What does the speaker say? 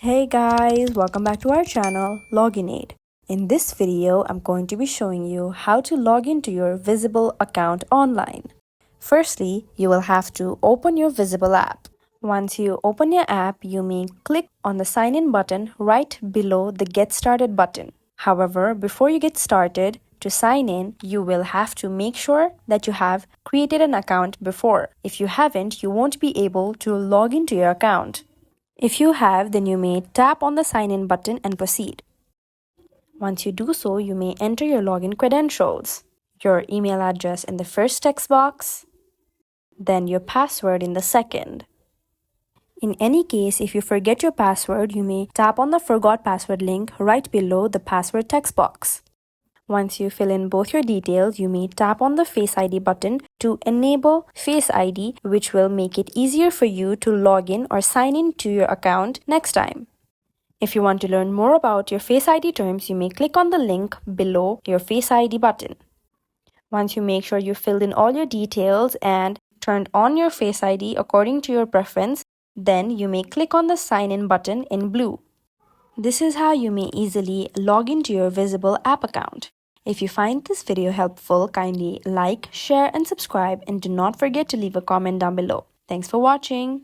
Hey guys, welcome back to our channel Login8. In this video, I'm going to be showing you how to log into your Visible account online. Firstly, you will have to open your Visible app. Once you open your app, you may click on the sign in button right below the Get Started button. However, before you get started, to sign in, you will have to make sure that you have created an account before. If you haven't, you won't be able to log into your account. If you have, then you may tap on the sign in button and proceed. Once you do so, you may enter your login credentials, your email address in the first text box, then your password in the second. In any case, if you forget your password, you may tap on the Forgot Password link right below the password text box. Once you fill in both your details, you may tap on the Face ID button to enable Face ID, which will make it easier for you to log in or sign in to your account next time. If you want to learn more about your Face ID terms, you may click on the link below your Face ID button. Once you make sure you filled in all your details and turned on your Face ID according to your preference, then you may click on the Sign In button in blue. This is how you may easily log into your Visible app account. If you find this video helpful, kindly like, share and subscribe, and do not forget to leave a comment down below. Thanks for watching.